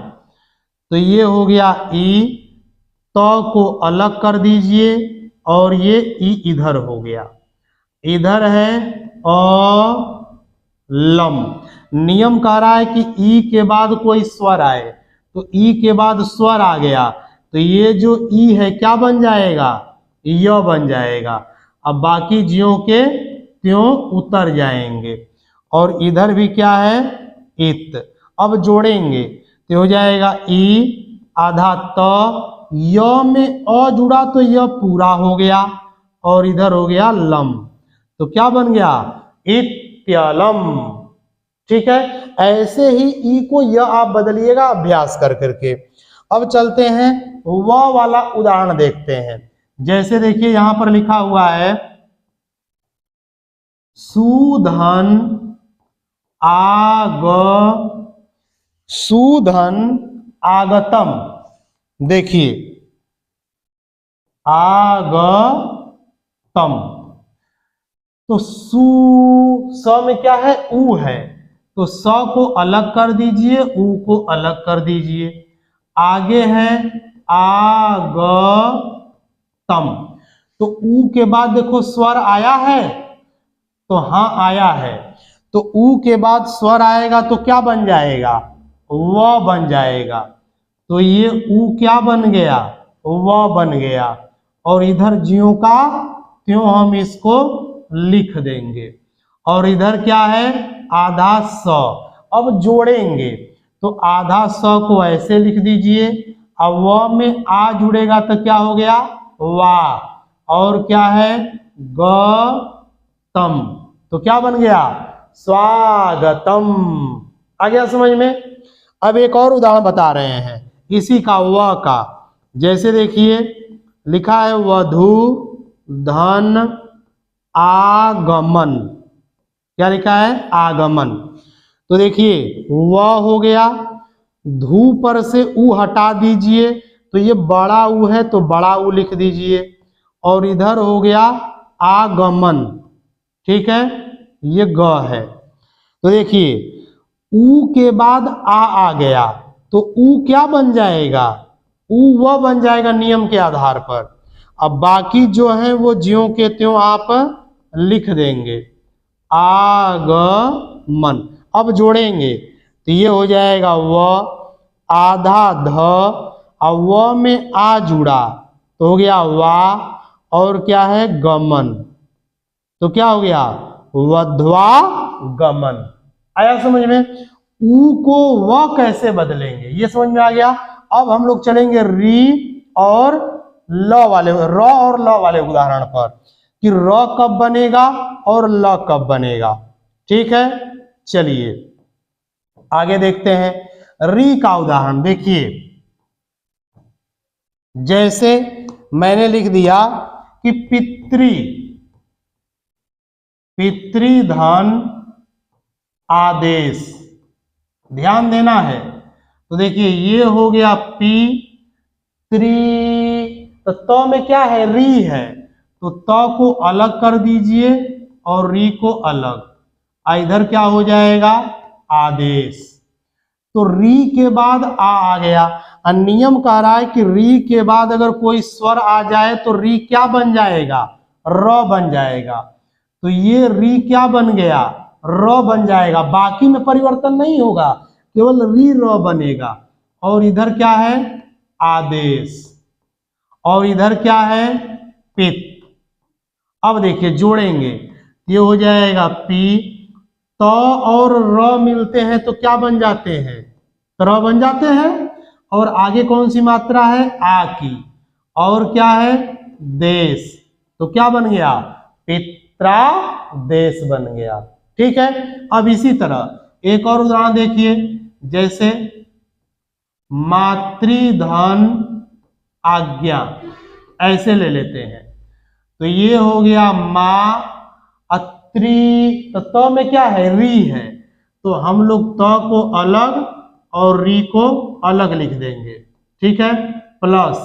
तो ये हो गया ई, त को अलग कर दीजिए, और ये ई इधर हो गया, इधर है अ लम। नियम कह रहा है कि ई के बाद कोई स्वर आए, तो ई के बाद स्वर आ गया, तो ये जो ई है क्या बन जाएगा, य बन जाएगा। अब बाकी ज्यों के त्यों उतर जाएंगे, और इधर भी क्या है, इत। अब जोड़ेंगे तो हो जाएगा ई आधा त, य में अ जुड़ा तो यह पूरा हो गया, और इधर हो गया लम, तो क्या बन गया, इत्यलम। ठीक है, ऐसे ही ई को य आप बदलिएगा अभ्यास कर करके। अब चलते हैं व वाला उदाहरण देखते हैं। जैसे देखिए यहां पर लिखा हुआ है सुधन सुधन आगतम। देखिए आगतम, तो स में क्या है, ऊ है, तो स को अलग कर दीजिए, ऊ को अलग कर दीजिए। आगे है आगतम, तो ऊ के बाद देखो स्वर आया है, तो हाँ आया है, तो ऊ के बाद स्वर आएगा तो क्या बन जाएगा, व बन जाएगा। तो ये ऊ क्या बन गया, व बन गया। और इधर ज्यों का त्यों हम इसको लिख देंगे। और इधर क्या है, आधा स। अब जोड़ेंगे तो आधा स को ऐसे लिख दीजिए, अब व में आ जुड़ेगा तो क्या हो गया, वा। और क्या है, गतम, तो क्या बन गया, स्वागतम। आ गया समझ में। अब एक और उदाहरण बता रहे हैं इसी का, व का। जैसे देखिए लिखा है वधु धन आगमन। क्या लिखा है, आगमन। तो देखिए व हो गया, धू पर से ऊ हटा दीजिए, तो ये बड़ा ऊ है तो बड़ा ऊ लिख दीजिए। और इधर हो गया आगमन, ठीक है, ये ग है। तो देखिए ऊ के बाद आ गया, तो ऊ क्या बन जाएगा, ऊ वह बन जाएगा नियम के आधार पर। अब बाकी जो है वो ज्यों के त्यों आप लिख देंगे, आगमन। अब जोड़ेंगे तो ये हो जाएगा व, आधा ध, और व में आ जुड़ा तो हो गया वा। और क्या है, गमन, तो क्या हो गया, वध्वा गमन। आया समझ में। ऊ को व कैसे बदलेंगे ये समझ में आ गया। अब हम लोग चलेंगे री और ल वाले, र और ल वाले उदाहरण पर, कि र कब बनेगा और ल कब बनेगा। ठीक है, चलिए आगे देखते हैं। री का उदाहरण देखिए, जैसे मैंने लिख दिया कि पितृधन आदेश, ध्यान देना है। तो देखिए ये हो गया पी त्री, तो त में क्या है, री है, तो त को अलग कर दीजिए और री को अलग। इधर क्या हो जाएगा, आदेश। तो री के बाद आ गया। नियम कह रहा है कि री के बाद अगर कोई स्वर आ जाए तो री क्या बन जाएगा, र बन जाएगा। तो ये री क्या बन गया, र बन जाएगा, बाकी में परिवर्तन नहीं होगा, केवल री र बनेगा। और इधर क्या है, आदेश। और इधर क्या है, पित। अब देखिए जोड़ेंगे, ये हो जाएगा पी, त और र मिलते हैं तो क्या बन जाते हैं, र बन जाते हैं। और आगे कौन सी मात्रा है, आ की। और क्या है, देश, तो क्या बन गया, पित्रा देश बन गया। ठीक है। अब इसी तरह एक और उदाहरण देखिए, जैसे मातृधन आज्ञा, ऐसे ले लेते हैं। तो ये हो गया मा अत्रि, तो त में क्या है, री है, तो हम लोग त को अलग और री को अलग लिख देंगे। ठीक है, प्लस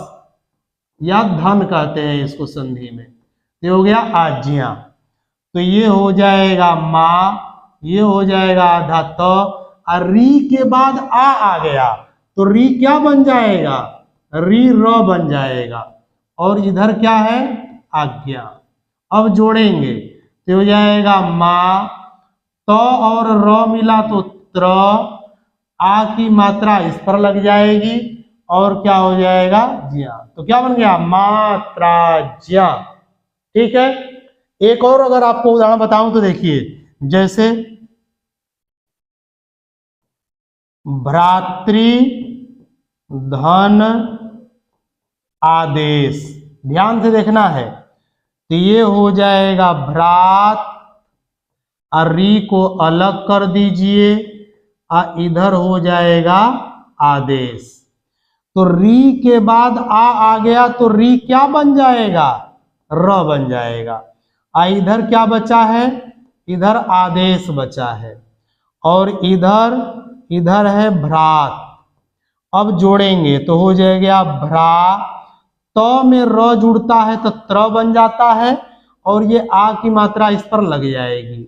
या धन कहते हैं इसको संधि में। ये हो गया आज्ञा, तो ये हो जाएगा मा, ये हो जाएगा आधा त, और री के बाद आ गया तो री क्या बन जाएगा, री र बन जाएगा। और इधर क्या है, आज्ञा। अब जोड़ेंगे तो हो जाएगा मा, त और र मिला तो त्र, आ की मात्रा इस पर लग जाएगी और क्या हो जाएगा, ज्या। तो क्या बन गया, मात्रा ज्या। ठीक है। एक और अगर आपको उदाहरण बताऊं तो देखिए, जैसे भ्रातृ धन आदेश, ध्यान से देखना है। तो ये हो जाएगा भ्रात, और री को अलग कर दीजिए, और इधर हो जाएगा आदेश। तो री के बाद आ गया तो री क्या बन जाएगा, र बन जाएगा। इधर क्या बचा है, इधर आदेश बचा है और इधर इधर है भ्रात। अब जोड़ेंगे तो हो जाएगा भ्रा, त में र जुड़ता है तो त्र बन जाता है और ये आ की मात्रा इस पर लग जाएगी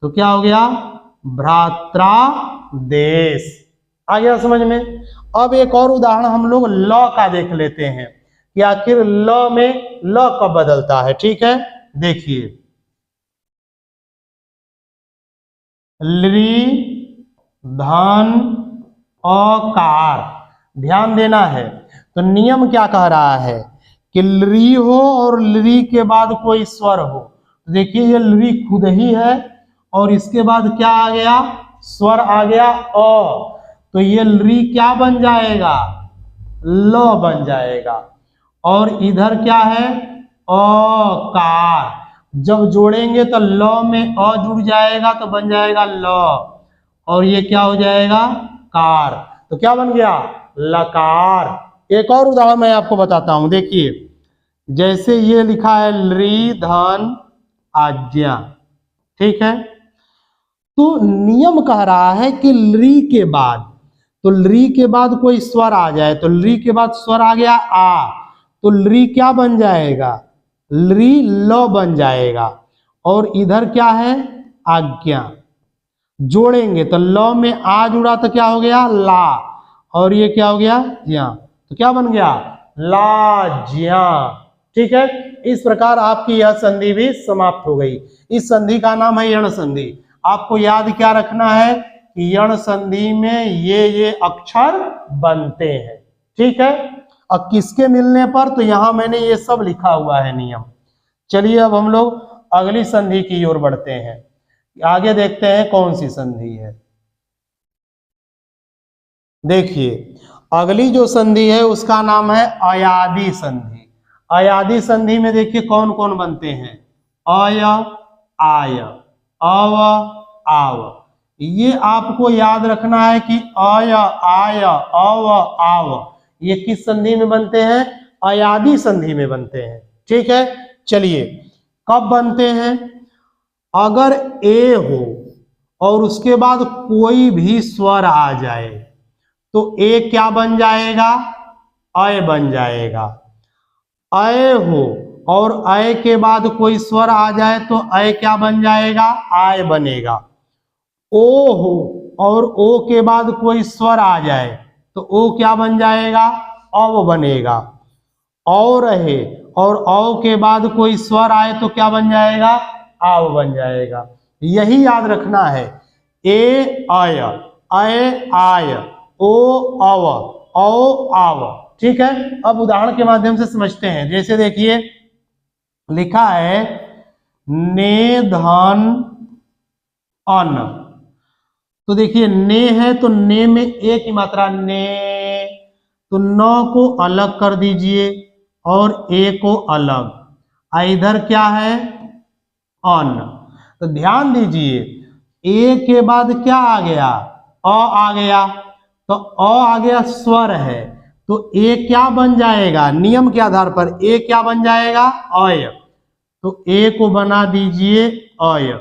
तो क्या हो गया, भ्रात्रा देश। आ गया समझ में। अब एक और उदाहरण हम लोग ल का देख लेते हैं कि आखिर ल में ल कब बदलता है। ठीक है, देखिए लृ धन अकार, ध्यान देना है। तो नियम क्या कह रहा है कि लृ हो और लृ के बाद कोई स्वर हो। तो देखिए ये लृ खुद ही है और इसके बाद क्या आ गया, स्वर आ गया अ, तो ये लृ क्या बन जाएगा, ल बन जाएगा। और इधर क्या है, अकार। जब जोड़ेंगे तो ल में अ जुड़ जाएगा तो बन जाएगा ल और ये क्या हो जाएगा, कार। तो क्या बन गया, लकार। एक और उदाहरण मैं आपको बताता हूं, देखिए जैसे ये लिखा है लृ धन आज्ञा। ठीक है, तो नियम कह रहा है कि लृ के बाद, तो लृ के बाद कोई स्वर आ जाए तो लृ के बाद स्वर आ गया आ, तो लृ क्या बन जाएगा, लृ ल बन जाएगा। और इधर क्या है, आज्ञा। जोड़ेंगे तो ल में आ जुड़ा तो क्या हो गया, ला, और ये क्या हो गया, ज्या। तो क्या बन गया, लाज्या। ठीक है, इस प्रकार आपकी यह संधि भी समाप्त हो गई। इस संधि का नाम है यण संधि। आपको याद क्या रखना है कि यण संधि में ये अक्षर बनते हैं। ठीक है, और किसके मिलने पर, तो यहां मैंने ये सब लिखा हुआ है नियम। चलिए अब हम लोग अगली संधि की ओर बढ़ते हैं। आगे देखते हैं कौन सी संधि है। देखिए अगली जो संधि है उसका नाम है अयादि संधि। अयादि संधि में देखिए कौन कौन बनते हैं, अय आय, अव आव। ये आपको याद रखना है कि अय आय अव आव ये किस संधि में बनते हैं, अयादि संधि में बनते हैं। ठीक है, चलिए कब बनते हैं, अगर ए हो और उसके बाद कोई भी स्वर आ जाए तो ए क्या बन जाएगा, अय बन जाएगा। अय हो और अय के बाद कोई स्वर आ जाए तो अय क्या बन जाएगा, आय बनेगा। ओ हो और ओ के बाद कोई स्वर आ जाए तो ओ क्या बन जाएगा, अव बनेगा। औ रहे और औ के बाद कोई स्वर आए तो क्या बन जाएगा, आव बन जाएगा। यही याद रखना है, ए अय, अय आय, ओ अव, औ आव। ठीक है, अब उदाहरण के माध्यम से समझते हैं। जैसे देखिए लिखा है ने धन अन, तो देखिए ने है तो ने में ए की मात्रा ने, तो न को अलग कर दीजिए और ए को अलग। इधर क्या है, अन। तो ध्यान दीजिए ए के बाद क्या आ गया, अ आ गया, तो अ आ गया स्वर है तो ए क्या बन जाएगा, नियम के आधार पर ए क्या बन जाएगा, अय। तो ए को बना दीजिए अय।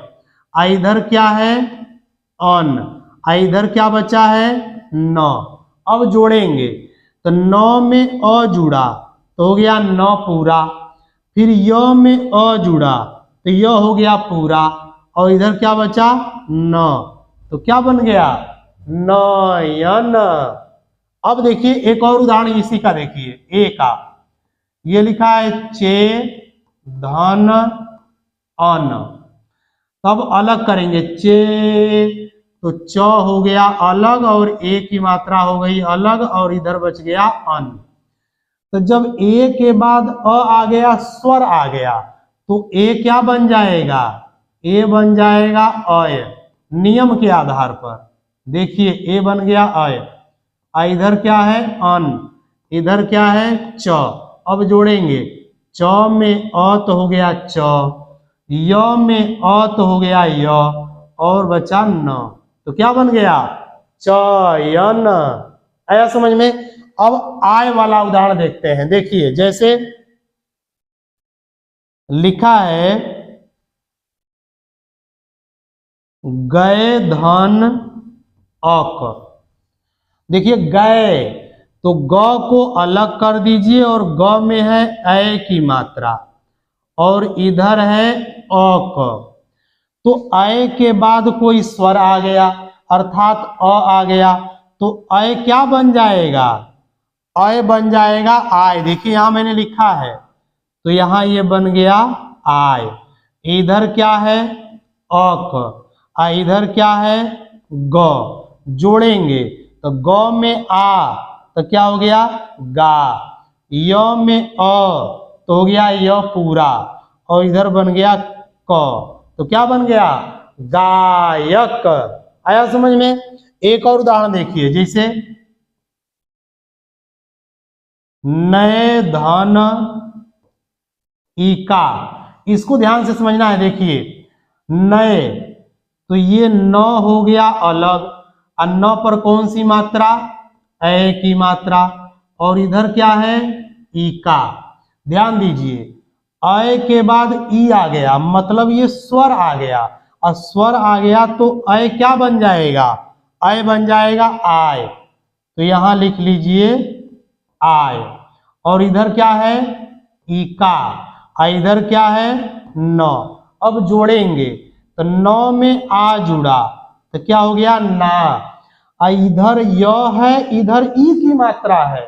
इधर क्या है, अन। इधर क्या बचा है, न। अब जोड़ेंगे तो न में अ जुड़ा तो हो गया न पूरा, फिर य में अ जुड़ा तो य हो गया पूरा, और इधर क्या बचा, न। तो क्या बन गया, नयन। अब देखिए एक और उदाहरण इसी का देखिए, ए का। ये लिखा है चे धन अन, तब अलग करेंगे चे, तो च हो गया अलग और ए की मात्रा हो गई अलग और इधर बच गया अन। तो जब ए के बाद अ आ गया, स्वर आ गया, तो ए क्या बन जाएगा, ए बन जाएगा अय। नियम के आधार पर देखिए ए बन गया अय। इधर क्या है, अन। इधर क्या है, च। अब जोड़ेंगे, च में अ तो हो गया च, य में अ तो हो गया य, और बचा न। तो क्या बन गया, चयन। आया समझ में। अब आय वाला उदाहरण देखते हैं। देखिए जैसे लिखा है गए धन अक। देखिए गए, तो ग को अलग कर दीजिए और ग में है ए की मात्रा और इधर है अक। तो अय के बाद कोई स्वर आ गया अर्थात अ आ गया, तो अय क्या बन जाएगा? अय बन जाएगा आय। देखिए यहां मैंने लिखा है, तो यहां ये बन गया आय। इधर क्या है? अक। इधर क्या है? ग। जोड़ेंगे तो ग में आ तो क्या हो गया? गा। य में अ तो हो गया य पूरा, और इधर बन गया क, तो क्या बन गया? गायक। आया समझ में? एक और उदाहरण देखिए, जैसे नए धन इका। इसको ध्यान से समझना है। देखिए नए, तो ये न हो गया अलग, और न पर कौन सी मात्रा? ए की मात्रा, और इधर क्या है? इका। ध्यान दीजिए, अय के बाद ई आ गया, मतलब ये स्वर आ गया, और स्वर आ गया तो अय क्या बन जाएगा? अय बन जाएगा आय। तो यहां लिख लीजिए आय। और इधर क्या है? इका। इधर क्या है? न। अब जोड़ेंगे तो न में आ जुड़ा तो क्या हो गया? ना। इधर य है, इधर ई की मात्रा है,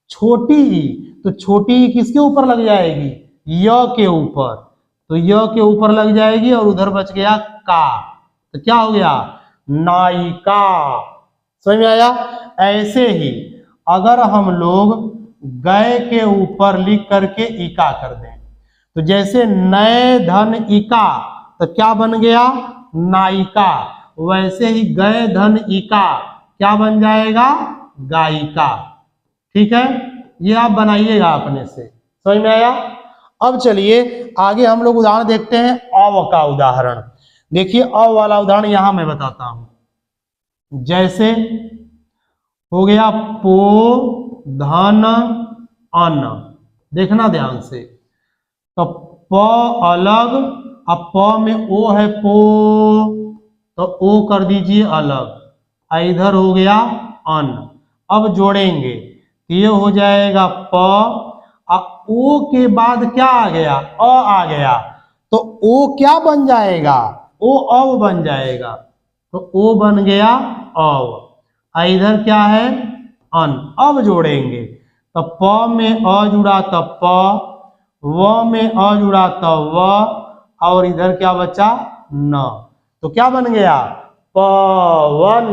छोटी ई, तो छोटी ई किसके ऊपर लग जाएगी? य के ऊपर, तो य के ऊपर लग जाएगी, और उधर बच गया का, तो क्या हो गया? नायिका। समझ में आया? ऐसे ही अगर हम लोग गए के ऊपर लिख करके इका कर दें, तो जैसे नए धन इका तो क्या बन गया? नायिका। वैसे ही गए धन इका क्या बन जाएगा? गायिका। ठीक है, ये आप बनाइएगा अपने से। समझ में आया? अब चलिए आगे हम लोग उदाहरण देखते हैं, अव का उदाहरण। देखिए अव वाला उदाहरण यहां मैं बताता हूं। जैसे हो गया पो धन अन। देखना ध्यान से, तो प अलग, अब प में ओ है पो, तो ओ कर दीजिए अलग, इधर हो गया अन। अब जोड़ेंगे तो ये हो जाएगा प, अब ओ के बाद क्या आ गया? अ आ गया, तो ओ क्या बन जाएगा? ओ अव बन जाएगा, तो ओ बन गया अव। इधर क्या है? अन। अब जोड़ेंगे तो प में अ जुड़ा तो प, व में अ जुड़ा तो व, और इधर क्या बचा? न। तो क्या बन गया? पवन।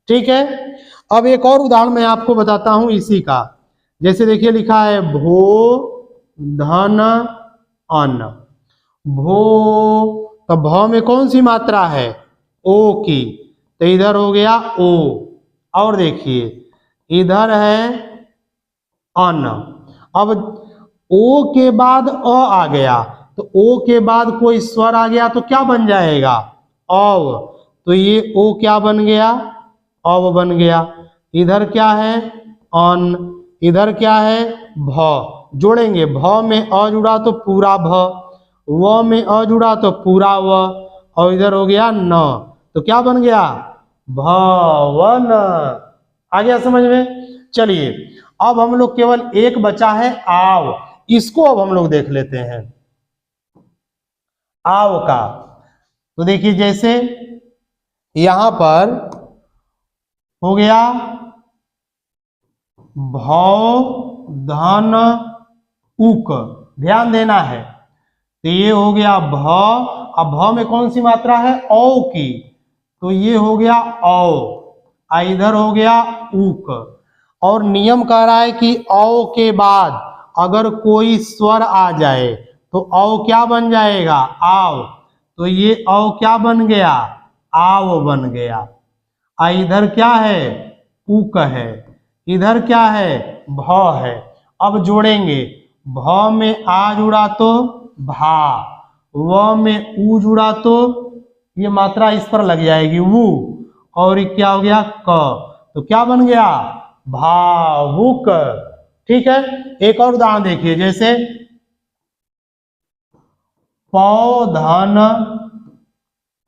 ठीक है, अब एक और उदाहरण मैं आपको बताता हूं इसी का। जैसे देखिए लिखा है भो धन अन। भो, तो भ में कौन सी मात्रा है? ओ की, तो इधर हो गया ओ। और देखिए इधर है अन। अब ओ के बाद अ आ गया, तो ओ के बाद कोई स्वर आ गया तो क्या बन जाएगा? अव। तो ये ओ क्या बन गया? अव बन गया। इधर क्या है? अन। इधर क्या है? भ। जोड़ेंगे, भ में अ जुड़ा तो पूरा भ, व में अ जुड़ा तो पूरा व, और इधर हो गया न, तो क्या बन गया? भवन। आ गया समझ में? चलिए अब हम लोग केवल एक बचा है आव, इसको अब हम लोग देख लेते हैं आव का। तो देखिए जैसे यहां पर हो गया भव धन उक। ध्यान देना है, तो ये हो गया भ, अब भ में कौन सी मात्रा है? औ की, तो ये हो गया औ, इधर हो गया उक। और नियम कह रहा है कि औ के बाद अगर कोई स्वर आ जाए तो औ क्या बन जाएगा? आव। तो ये औ क्या बन गया? आव बन गया। इधर क्या है? उक है। इधर क्या है? भ है। अब जोड़ेंगे, भ में आ जुड़ा तो भा, व में उ जुड़ा तो ये मात्रा इस पर लग जाएगी वु, और ये क्या हो गया? क, तो क्या बन गया? भावुक। ठीक है, एक और उदाहरण देखिए, जैसे पौधन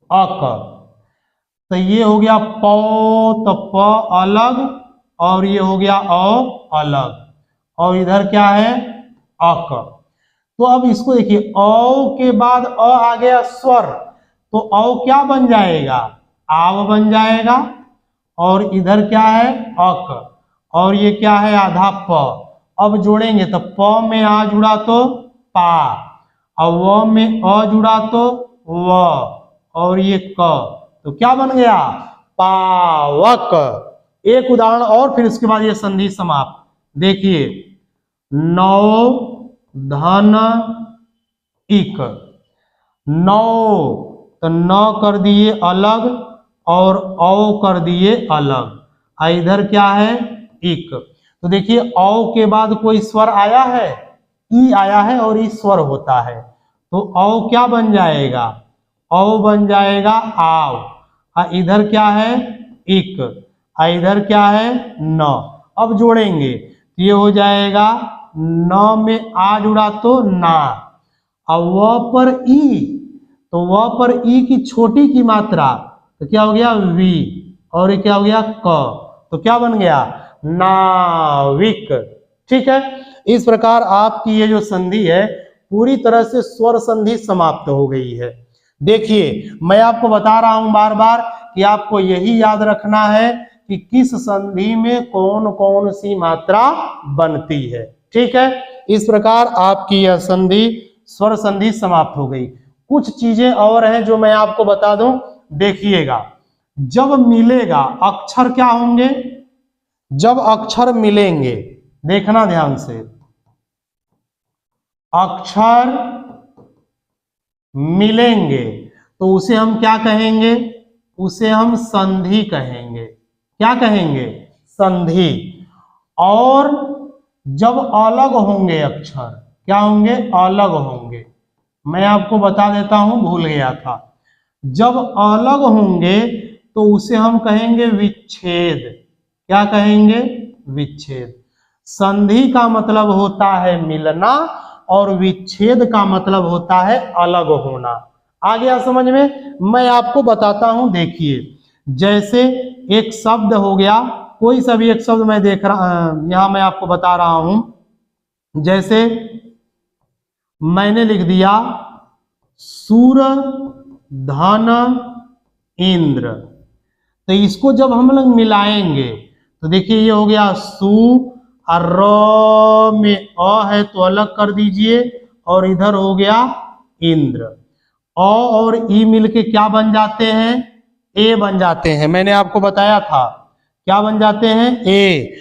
अक, तो ये हो गया पौ, तो प अलग और ये हो गया औ अलग, और इधर क्या है अक। तो अब इसको देखिए, औ के बाद अ आ गया स्वर, तो औ क्या बन जाएगा, आव बन जाएगा, और इधर क्या है अक, और ये क्या है आधा प। अब जोड़ेंगे तो प में आ जुड़ा तो पा, और व में अ जुड़ा तो व, और ये क, तो क्या बन गया पावक। एक उदाहरण और, फिर उसके बाद ये संधि समाप्त। देखिए नौ धन इक, नौ, तो नौ कर दिए अलग और औ कर दिए अलग, इधर क्या है इक। तो देखिए औ के बाद कोई स्वर आया है, ई आया है, और ई स्वर होता है, तो औ क्या बन जाएगा, औ बन जाएगा आव, इधर क्या है इक, इधर क्या है न। अब जोड़ेंगे तो ये हो जाएगा न में आ जुड़ा तो ना, और व पर ई, तो व पर ई की छोटी की मात्रा, तो क्या हो गया वी, और ये क्या हो गया क, तो क्या बन गया नाविक। ठीक है, इस प्रकार आपकी ये जो संधि है पूरी तरह से स्वर संधि समाप्त हो गई है। देखिए मैं आपको बता रहा हूं बार बार कि आपको यही याद रखना है कि किस संधि में कौन कौन सी मात्रा बनती है। ठीक है, इस प्रकार आपकी यह संधि स्वर संधि समाप्त हो गई। कुछ चीजें और हैं जो मैं आपको बता दूं, देखिएगा। जब मिलेगा अक्षर क्या होंगे, जब अक्षर मिलेंगे, देखना ध्यान से, अक्षर मिलेंगे तो उसे हम क्या कहेंगे, उसे हम संधि कहेंगे। क्या कहेंगे, संधि। और जब अलग होंगे अक्षर, क्या होंगे, अलग होंगे। मैं आपको बता देता हूं, भूल गया था। जब अलग होंगे तो उसे हम कहेंगे विच्छेद। क्या कहेंगे, विच्छेद। संधि का मतलब होता है मिलना और विच्छेद का मतलब होता है अलग होना। आ गया समझ में? मैं आपको बताता हूं, देखिए जैसे एक शब्द हो गया, कोई सा भी एक शब्द मैं देख रहा, यहां मैं आपको बता रहा हूं। जैसे मैंने लिख दिया सूर धन इंद्र, तो इसको जब हम लोग मिलाएंगे तो देखिए ये हो गया सु, और र में अ है तो अलग कर दीजिए, और इधर हो गया इंद्र। अ और ई मिलके क्या बन जाते हैं, ए बन जाते हैं। मैंने आपको बताया था क्या बन जाते हैं, ए।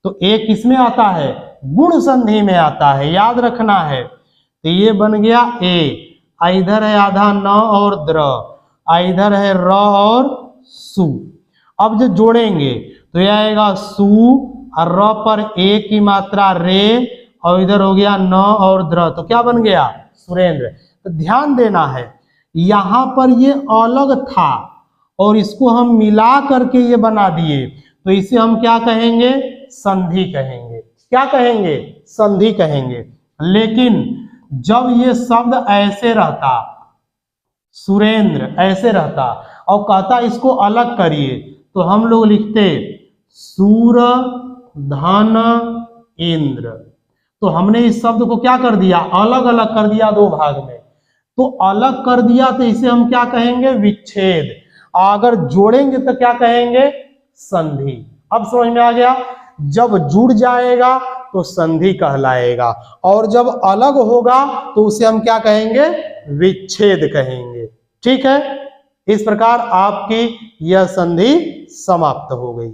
तो ए किस में आता है, गुण संधि में आता है, याद रखना है। तो ये बन गया ए, इधर है आधा न और द्र, इधर है र और सु। अब जो जोड़ेंगे तो यह आएगा सु, और र पर ए की मात्रा रे, और इधर हो गया न और द्र, तो क्या बन गया सुरेंद्र। तो ध्यान देना है, यहां पर ये अलग था और इसको हम मिला करके ये बना दिए, तो इसे हम क्या कहेंगे, संधि कहेंगे। क्या कहेंगे, संधि कहेंगे। लेकिन जब ये शब्द ऐसे रहता, सुरेंद्र ऐसे रहता, और कहता इसको अलग करिए, तो हम लोग लिखते सूर धन इंद्र। तो हमने इस शब्द को क्या कर दिया, अलग अलग कर दिया दो भाग में। तो अलग कर दिया तो इसे हम क्या कहेंगे, विच्छेद। अगर जोड़ेंगे तो क्या कहेंगे, संधि। अब समझ में आ गया? जब जुड़ जाएगा तो संधि कहलाएगा, और जब अलग होगा तो उसे हम क्या कहेंगे, विच्छेद कहेंगे। ठीक है, इस प्रकार आपकी यह संधि समाप्त हो गई।